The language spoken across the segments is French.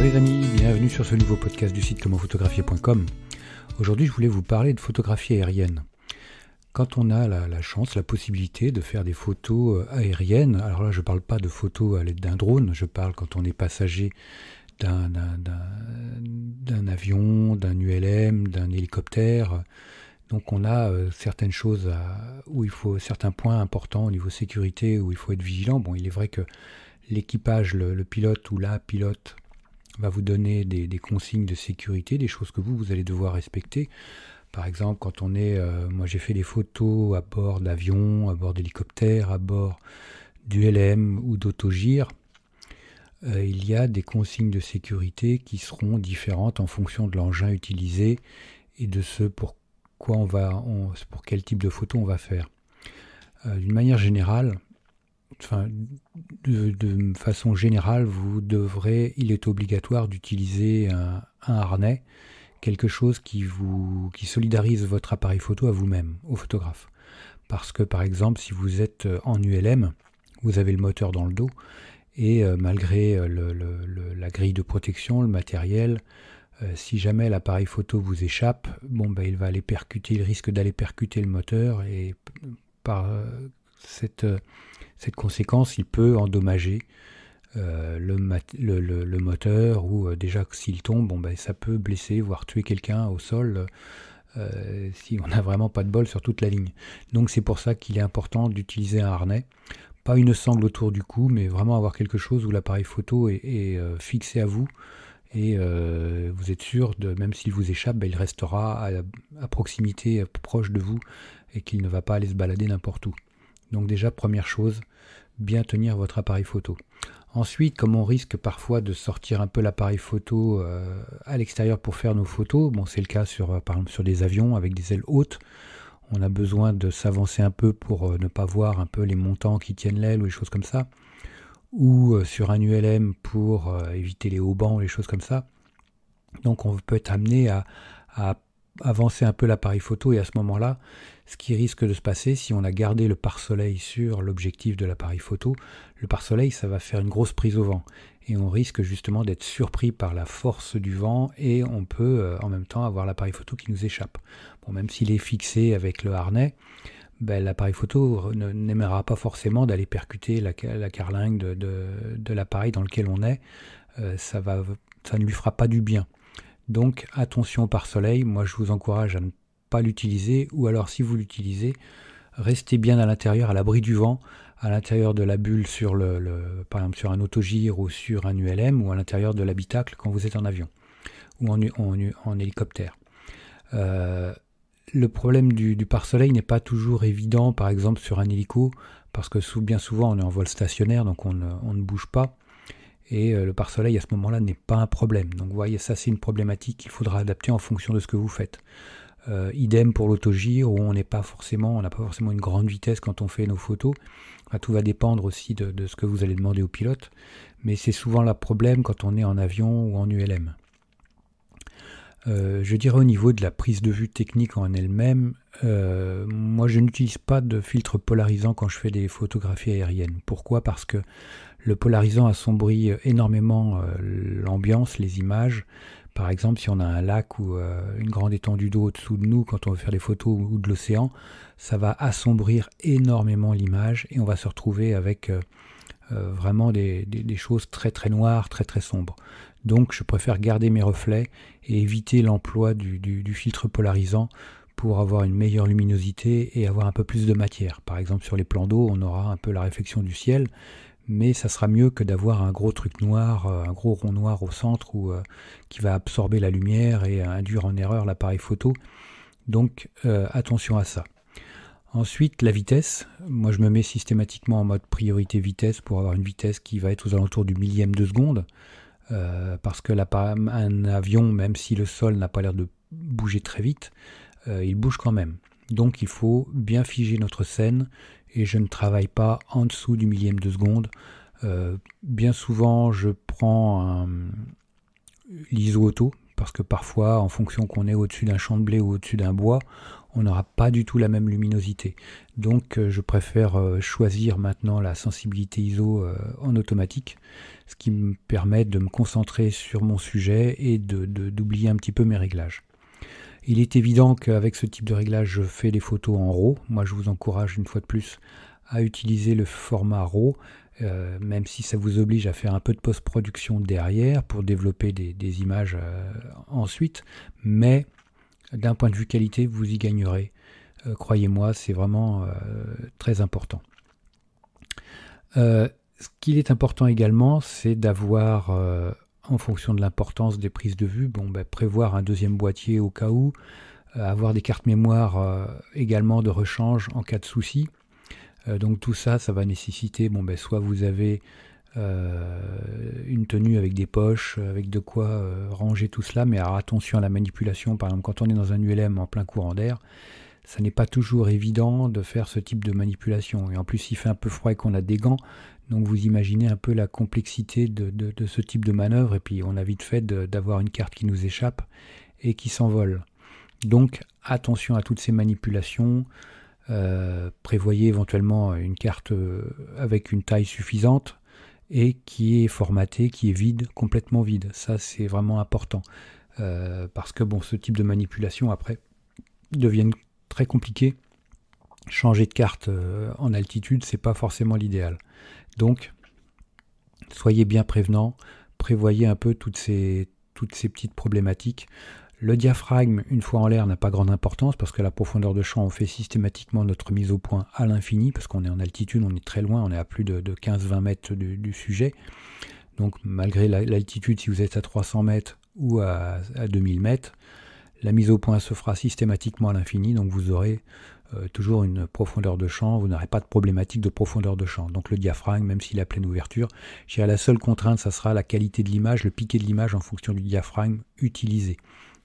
les amis, bienvenue sur ce nouveau podcast du site commentphotographier.com. Aujourd'hui je voulais vous parler de photographie aérienne. Quand on a la chance, la possibilité de faire des photos aériennes, alors là je ne parle pas de photos à l'aide d'un drone, je parle quand on est passager d'un avion, d'un ULM, d'un hélicoptère. Donc on a certaines choses où il faut certains points importants au niveau sécurité où il faut être vigilant. Bon, il est vrai que l'équipage, le pilote ou la pilote va vous donner des consignes de sécurité, des choses que vous allez devoir respecter. Par exemple, quand on est, moi j'ai fait des photos à bord d'avions, à bord d'hélicoptères, à bord d'ULM ou d'autogire. Il y a des consignes de sécurité qui seront différentes en fonction de l'engin utilisé et de ce pour quel type de photo on va faire. D'une manière générale, de façon générale, il est obligatoire d'utiliser un harnais, quelque chose qui solidarise votre appareil photo à vous-même, au photographe. Parce que par exemple, si vous êtes en ULM, vous avez le moteur dans le dos, et malgré la grille de protection, le matériel, si jamais l'appareil photo vous échappe, il va il risque d'aller percuter le moteur et par cette conséquence, il peut endommager le moteur ou déjà s'il tombe, ça peut blesser, voire tuer quelqu'un au sol si on n'a vraiment pas de bol sur toute la ligne. Donc c'est pour ça qu'il est important d'utiliser un harnais. Pas une sangle autour du cou, mais vraiment avoir quelque chose où l'appareil photo est fixé à vous et vous êtes sûr, même s'il vous échappe, il restera à proximité, proche de vous et qu'il ne va pas aller se balader n'importe où. Donc déjà, première chose, bien tenir votre appareil photo. Ensuite, comme on risque parfois de sortir un peu l'appareil photo à l'extérieur pour faire nos photos, c'est le cas par exemple sur des avions avec des ailes hautes, on a besoin de s'avancer un peu pour ne pas voir un peu les montants qui tiennent l'aile ou des choses comme ça, ou sur un ULM pour éviter les haubans ou les choses comme ça. Donc on peut être amené à avancer un peu l'appareil photo et à ce moment-là, ce qui risque de se passer si on a gardé le pare-soleil sur l'objectif de l'appareil photo, le pare-soleil ça va faire une grosse prise au vent et on risque justement d'être surpris par la force du vent et on peut en même temps avoir l'appareil photo qui nous échappe. Même s'il est fixé avec le harnais, l'appareil photo n'aimera pas forcément d'aller percuter la carlingue de l'appareil dans lequel on est, ça ne lui fera pas du bien. Donc attention au pare-soleil, moi je vous encourage à ne pas l'utiliser, ou alors si vous l'utilisez, restez bien à l'intérieur, à l'abri du vent, à l'intérieur de la bulle par exemple sur un autogire ou sur un ULM, ou à l'intérieur de l'habitacle quand vous êtes en avion, ou en hélicoptère. Le problème du pare-soleil n'est pas toujours évident, par exemple sur un hélico, parce que bien souvent on est en vol stationnaire, donc on ne bouge pas. Et le pare-soleil à ce moment-là n'est pas un problème. Donc vous voyez, ça c'est une problématique qu'il faudra adapter en fonction de ce que vous faites. Idem pour l'autogire où on n'a pas forcément une grande vitesse quand on fait nos photos. Tout va dépendre aussi de ce que vous allez demander au pilote. Mais c'est souvent le problème quand on est en avion ou en ULM. Je dirais au niveau de la prise de vue technique en elle-même, moi je n'utilise pas de filtre polarisant quand je fais des photographies aériennes. Pourquoi ? Parce que le polarisant assombrit énormément l'ambiance, les images. Par exemple, si on a un lac ou une grande étendue d'eau au-dessous de nous quand on veut faire des photos ou de l'océan, ça va assombrir énormément l'image et on va se retrouver avec vraiment des choses très très noires, très très sombres. Donc je préfère garder mes reflets et éviter l'emploi du filtre polarisant pour avoir une meilleure luminosité et avoir un peu plus de matière. Par exemple sur les plans d'eau, on aura un peu la réflexion du ciel, mais ça sera mieux que d'avoir un gros truc noir, un gros rond noir au centre qui va absorber la lumière et induire en erreur l'appareil photo. Donc attention à ça. Ensuite, la vitesse. Moi, je me mets systématiquement en mode priorité vitesse pour avoir une vitesse qui va être aux alentours du millième de seconde. Parce que un avion, même si le sol n'a pas l'air de bouger très vite, il bouge quand même. Donc il faut bien figer notre scène et je ne travaille pas en dessous du millième de seconde. Bien souvent, je prends l'ISO auto parce que parfois, en fonction qu'on est au-dessus d'un champ de blé ou au-dessus d'un bois, on n'aura pas du tout la même luminosité. Donc je préfère choisir maintenant la sensibilité ISO en automatique, ce qui me permet de me concentrer sur mon sujet et d'oublier un petit peu mes réglages. Il est évident qu'avec ce type de réglage, je fais des photos en RAW. Moi, je vous encourage une fois de plus à utiliser le format RAW, même si ça vous oblige à faire un peu de post-production derrière pour développer des images ensuite. Mais d'un point de vue qualité, vous y gagnerez. Croyez-moi, c'est vraiment très important. Ce qu'il est important également, c'est d'avoir, en fonction de l'importance des prises de vue, prévoir un deuxième boîtier au cas où, avoir des cartes mémoire également de rechange en cas de souci. Donc tout ça, ça va nécessiter, soit vous avez une tenue avec des poches, avec de quoi ranger tout cela, mais alors attention à la manipulation. Par exemple, quand on est dans un ULM en plein courant d'air, ça n'est pas toujours évident de faire ce type de manipulation. Et en plus, il fait un peu froid et qu'on a des gants, donc vous imaginez un peu la complexité de ce type de manœuvre, et puis on a vite fait d'avoir une carte qui nous échappe et qui s'envole. Donc attention à toutes ces manipulations. Prévoyez éventuellement une carte avec une taille suffisante et qui est formatée, qui est vide, complètement vide. Ça, c'est vraiment important. Parce que ce type de manipulation, après, deviennent très compliquées. Changer de carte en altitude, c'est pas forcément l'idéal. Donc, soyez bien prévenants, prévoyez un peu toutes ces petites problématiques. Le diaphragme, une fois en l'air, n'a pas grande importance parce que la profondeur de champ, on fait systématiquement notre mise au point à l'infini parce qu'on est en altitude, on est très loin, on est à plus de 15-20 mètres du sujet. Donc malgré l'altitude, si vous êtes à 300 mètres ou à 2000 mètres, la mise au point se fera systématiquement à l'infini, donc vous aurez toujours une profondeur de champ, vous n'aurez pas de problématique de profondeur de champ. Donc le diaphragme, même s'il est à pleine ouverture, je dirais la seule contrainte, ça sera la qualité de l'image, le piqué de l'image en fonction du diaphragme utilisé.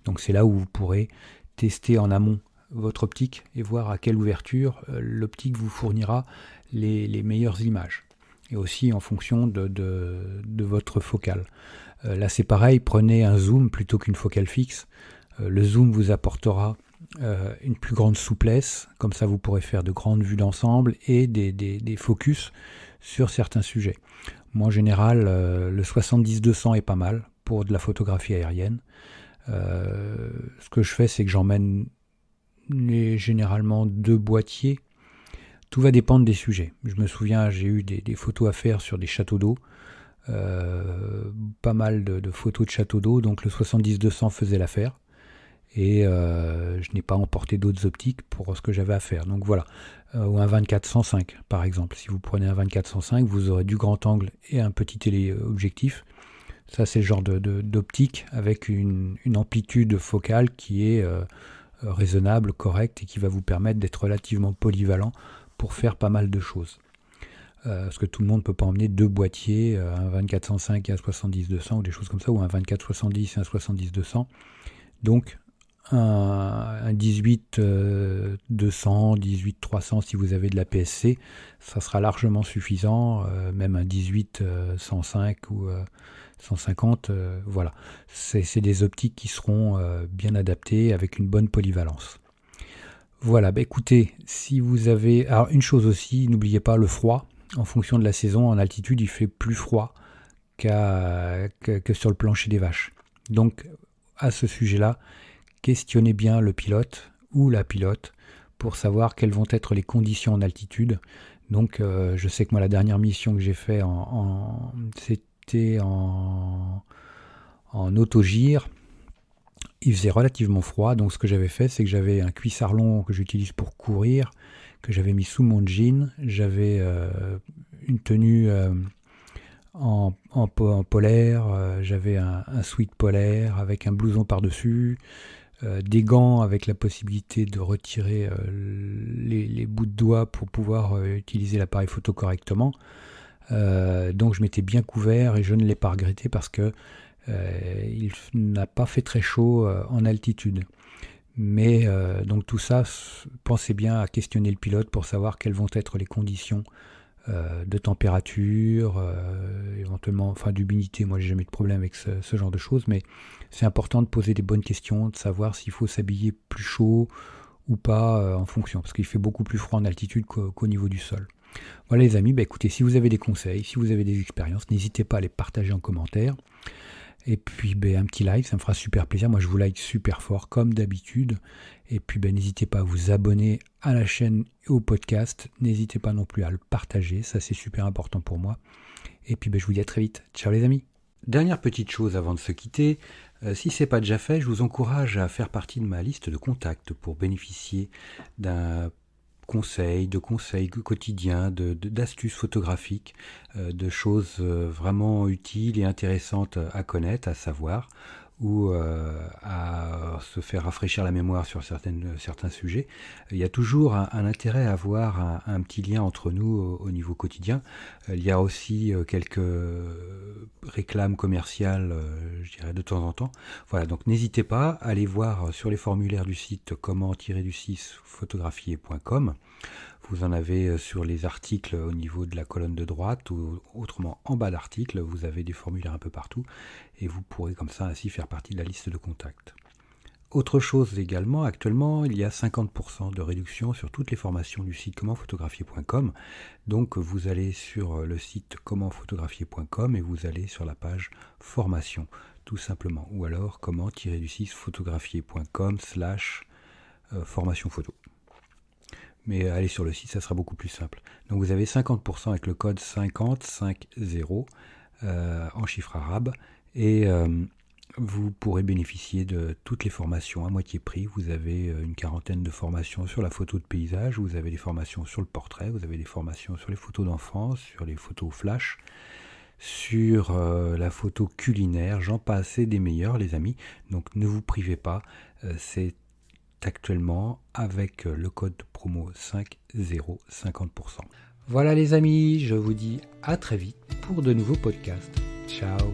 Donc c'est là où vous pourrez tester en amont votre optique et voir à quelle ouverture l'optique vous fournira les meilleures images. Et aussi en fonction de votre focale. Là c'est pareil, prenez un zoom plutôt qu'une focale fixe. Le zoom vous apportera une plus grande souplesse, comme ça vous pourrez faire de grandes vues d'ensemble et des focus sur certains sujets. Moi en général, le 70-200 est pas mal pour de la photographie aérienne. Ce que je fais, c'est que j'emmène généralement 2 boîtiers. Tout va dépendre des sujets. Je me souviens, j'ai eu des photos à faire sur des châteaux d'eau. Pas mal de photos de châteaux d'eau, donc le 70-200 faisait l'affaire. Et je n'ai pas emporté d'autres optiques pour ce que j'avais à faire. Donc voilà, ou un 24-105 par exemple. Si vous prenez un 24-105, vous aurez du grand angle et un petit téléobjectif. Ça, c'est le genre d'optique avec une amplitude focale qui est raisonnable, correcte et qui va vous permettre d'être relativement polyvalent pour faire pas mal de choses. Parce que tout le monde ne peut pas emmener 2 boîtiers, un 24-105 et un 70-200 ou des choses comme ça, ou un 24-70 et un 70-200. Donc, un 18-200, 18-300 si vous avez de la PSC, ça sera largement suffisant, même un 18-105 ou 150, voilà. C'est des optiques qui seront bien adaptées avec une bonne polyvalence. Voilà, écoutez, si vous avez... Alors une chose aussi, n'oubliez pas le froid. En fonction de la saison, en altitude, il fait plus froid que sur le plancher des vaches. Donc, à ce sujet-là, questionnez bien le pilote ou la pilote pour savoir quelles vont être les conditions en altitude. Donc, je sais que moi, la dernière mission que j'ai fait c'était en autogire. Il faisait relativement froid, donc ce que j'avais fait, c'est que j'avais un cuissard long que j'utilise pour courir, que j'avais mis sous mon jean. J'avais une tenue en polaire, j'avais un sweat polaire avec un blouson par-dessus, des gants avec la possibilité de retirer les bouts de doigts pour pouvoir utiliser l'appareil photo correctement. Donc je m'étais bien couvert et je ne l'ai pas regretté parce que il n'a pas fait très chaud en altitude. Mais donc tout ça, pensez bien à questionner le pilote pour savoir quelles vont être les conditions de température, éventuellement, d'humidité. Moi, j'ai jamais eu de problème avec ce genre de choses, mais c'est important de poser des bonnes questions, de savoir s'il faut s'habiller plus chaud ou pas en fonction, parce qu'il fait beaucoup plus froid en altitude qu'au niveau du sol. Voilà les amis, écoutez, si vous avez des conseils, si vous avez des expériences, n'hésitez pas à les partager en commentaire. Et puis un petit like, ça me fera super plaisir. Moi je vous like super fort comme d'habitude. Et puis n'hésitez pas à vous abonner à la chaîne et au podcast. N'hésitez pas non plus à le partager, ça c'est super important pour moi. Et puis je vous dis à très vite. Ciao les amis. Dernière petite chose avant de se quitter, si ce n'est pas déjà fait, je vous encourage à faire partie de ma liste de contacts pour bénéficier d'un de conseils quotidiens, d'astuces photographiques, de choses vraiment utiles et intéressantes à connaître, à savoir, ou à se faire rafraîchir la mémoire sur certains sujets. Il y a toujours un intérêt à avoir un petit lien entre nous au niveau quotidien. Il y a aussi quelques réclames commerciales, je dirais, de temps en temps. Voilà, donc n'hésitez pas à aller voir sur les formulaires du site comment-photographier.com. Vous en avez sur les articles au niveau de la colonne de droite ou autrement en bas d'article, vous avez des formulaires un peu partout et vous pourrez comme ça ainsi faire partie de la liste de contacts. Autre chose également, actuellement, il y a 50% de réduction sur toutes les formations du site commentphotographier.com. Donc vous allez sur le site commentphotographier.com et vous allez sur la page formation, tout simplement. Ou alors comment-photographier.com/formation photo. Mais allez sur le site, ça sera beaucoup plus simple. Donc vous avez 50% avec le code 5050 en chiffre arabe et vous pourrez bénéficier de toutes les formations à moitié prix. Vous avez une quarantaine de formations sur la photo de paysage, vous avez des formations sur le portrait, vous avez des formations sur les photos d'enfance, sur les photos flash, sur la photo culinaire, j'en passe et des meilleurs les amis. Donc ne vous privez pas, c'est actuellement avec le code promo 50 50%. Voilà les amis, je vous dis à très vite pour de nouveaux podcasts. Ciao.